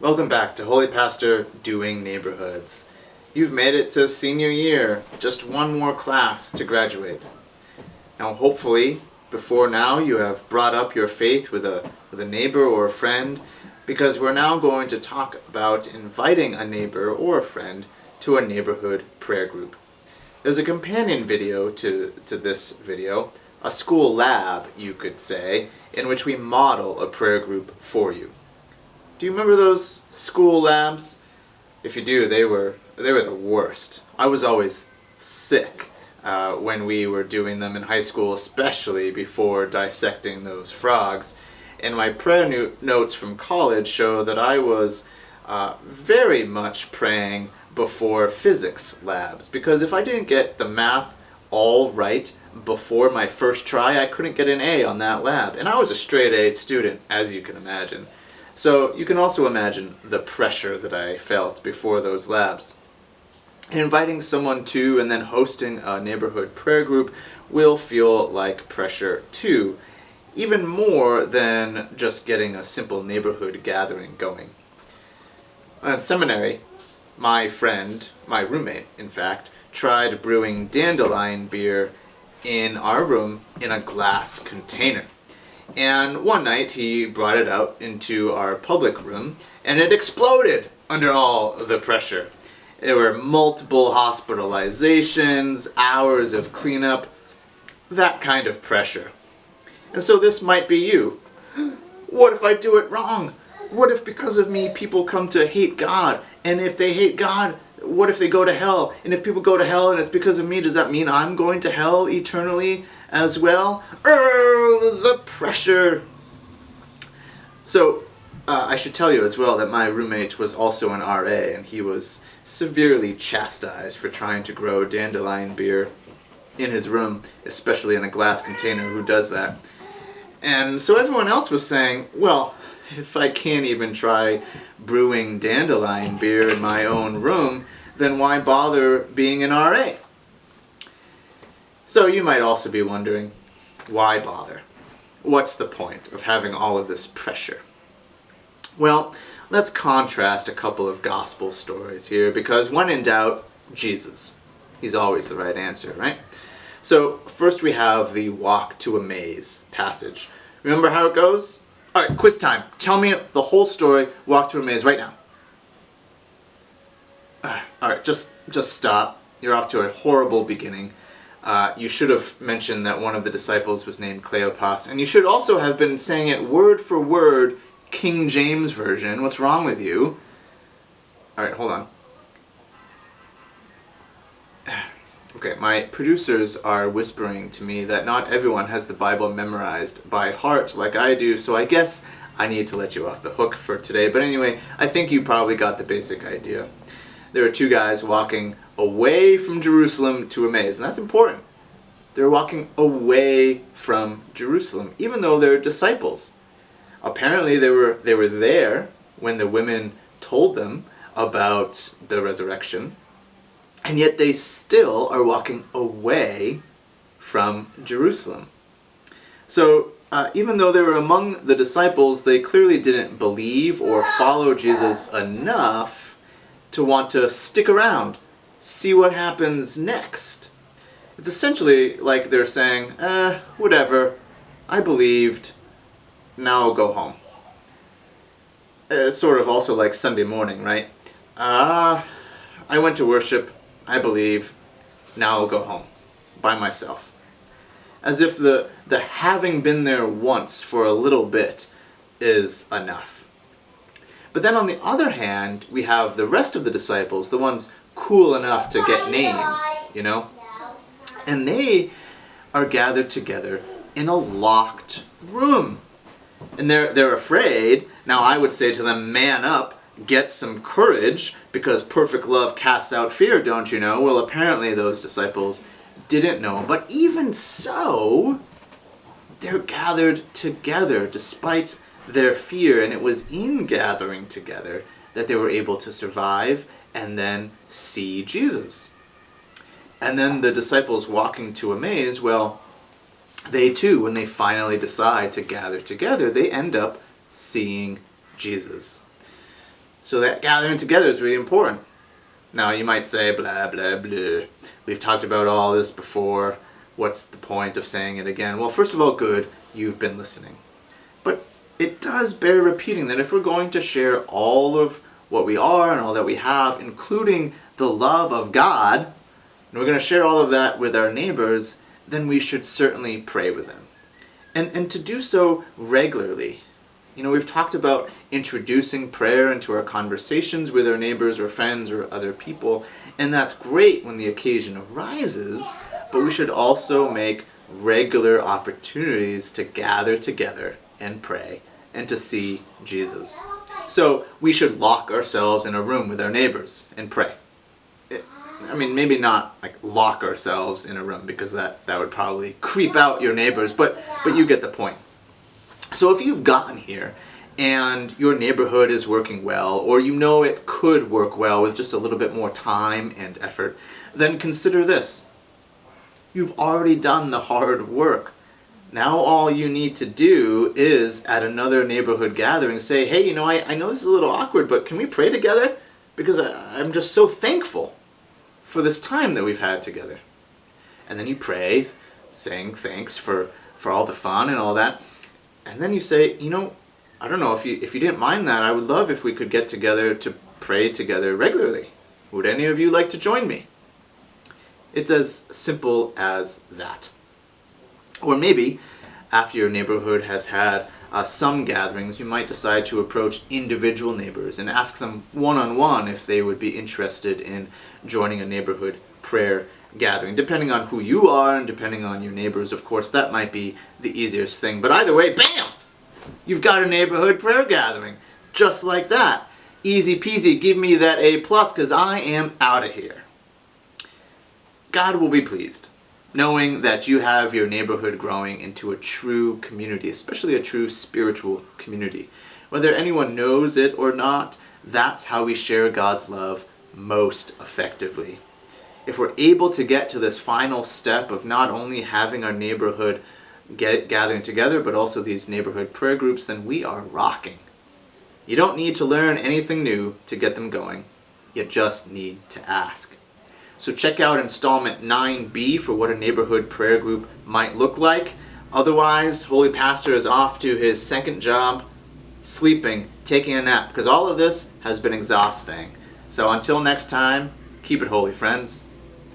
Welcome back to Holy Pastor Doing Neighborhoods. You've made it to senior year, just one more class to graduate. Now hopefully, before now, you have brought up your faith with a neighbor or a friend, because we're now going to talk about inviting a neighbor or a friend to a neighborhood prayer group. There's a companion video to this video, a school lab, you could say, in which we model a prayer group for you. Do you remember those school labs? If you do, they were the worst. I was always sick when we were doing them in high school, especially before dissecting those frogs. And my prayer notes from college show that I was very much praying before physics labs, because if I didn't get the math all right before my first try, I couldn't get an A on that lab. And I was a straight A student, as you can imagine. So you can also imagine the pressure that I felt before those labs. Inviting someone to and then hosting a neighborhood prayer group will feel like pressure too, even more than just getting a simple neighborhood gathering going. In seminary, my roommate, in fact, tried brewing dandelion beer in our room in a glass container. And one night he brought it out into our public room, and it exploded under all the pressure. There were multiple hospitalizations, hours of cleanup, that kind of pressure. And so this might be you. What if I do it wrong? What if because of me people come to hate God? And if they hate God, what if they go to hell? And if people go to hell and it's because of me, does that mean I'm going to hell eternally as well? The pressure. So I should tell you as well that my roommate was also an RA, and he was severely chastised for trying to grow dandelion beer in his room, especially in a glass container. Who does that? And so everyone else was saying, well, if I can't even try brewing dandelion beer in my own room, then why bother being an RA? So you might also be wondering, why bother? What's the point of having all of this pressure? Well, let's contrast a couple of gospel stories here, because when in doubt, Jesus. He's always the right answer, right? So first we have the walk to Emmaus passage. Remember how it goes? All right, quiz time. Tell me the whole story, walk to Emmaus right now. All right, just stop. You're off to a horrible beginning. You should have mentioned that one of the disciples was named Cleopas, and you should also have been saying it word for word, King James Version. What's wrong with you? All right, hold on. Okay, my producers are whispering to me that not everyone has the Bible memorized by heart like I do, so I guess I need to let you off the hook for today. But anyway, I think you probably got the basic idea. There are two guys walking away from Jerusalem to Emmaus, and that's important. They're walking away from Jerusalem, even though they're disciples. Apparently they were there when the women told them about the resurrection, and yet they still are walking away from Jerusalem. So even though they were among the disciples, they clearly didn't believe or follow Jesus enough to want to stick around, see what happens next. It's essentially like they're saying, whatever, I believed, now I'll go home. It's sort of also like Sunday morning, right? I went to worship, I believe, now I'll go home, by myself. As if the having been there once for a little bit is enough. But then on the other hand, we have the rest of the disciples, the ones cool enough to get names, you know? And they are gathered together in a locked room. And they're afraid. Now I would say to them, man up, get some courage, because perfect love casts out fear, don't you know? Well, apparently those disciples didn't know. But even so, they're gathered together despite their fear, and it was in gathering together that they were able to survive and then see Jesus. And then the disciples walking to Emmaus, well, they too, when they finally decide to gather together, they end up seeing Jesus. So that gathering together is really important. Now you might say, blah, blah, blah. We've talked about all this before. What's the point of saying it again? Well, first of all, good, you've been listening. But it does bear repeating that if we're going to share all of what we are and all that we have, including the love of God, and we're going to share all of that with our neighbors, then we should certainly pray with them. And to do so regularly. You know, we've talked about introducing prayer into our conversations with our neighbors or friends or other people, and that's great when the occasion arises, but we should also make regular opportunities to gather together and pray and to see Jesus. So we should lock ourselves in a room with our neighbors and pray. I mean, maybe not like lock ourselves in a room, because that would probably creep out your neighbors, but you get the point. So if you've gotten here and your neighborhood is working well, or you know it could work well with just a little bit more time and effort, then consider this. You've already done the hard work. Now all you need to do is, at another neighborhood gathering, say, hey, you know, I know this is a little awkward, but can we pray together? Because I'm just so thankful for this time that we've had together. And then you pray, saying thanks for all the fun and all that. And then you say, you know, I don't know, if you didn't mind that, I would love if we could get together to pray together regularly. Would any of you like to join me? It's as simple as that. Or maybe, after your neighborhood has had some gatherings, you might decide to approach individual neighbors and ask them one-on-one if they would be interested in joining a neighborhood prayer gathering. Depending on who you are and depending on your neighbors, of course, that might be the easiest thing. But either way, bam! You've got a neighborhood prayer gathering. Just like that. Easy peasy, give me that A+, because I am out of here. God will be pleased, knowing that you have your neighborhood growing into a true community, especially a true spiritual community. Whether anyone knows it or not, that's how we share God's love most effectively. If we're able to get to this final step of not only having our neighborhood gathering together, but also these neighborhood prayer groups, then we are rocking. You don't need to learn anything new to get them going. You just need to ask. So check out installment 9B for what a neighborhood prayer group might look like. Otherwise, Holy Pastor is off to his second job, sleeping, taking a nap, because all of this has been exhausting. So until next time, keep it holy, friends.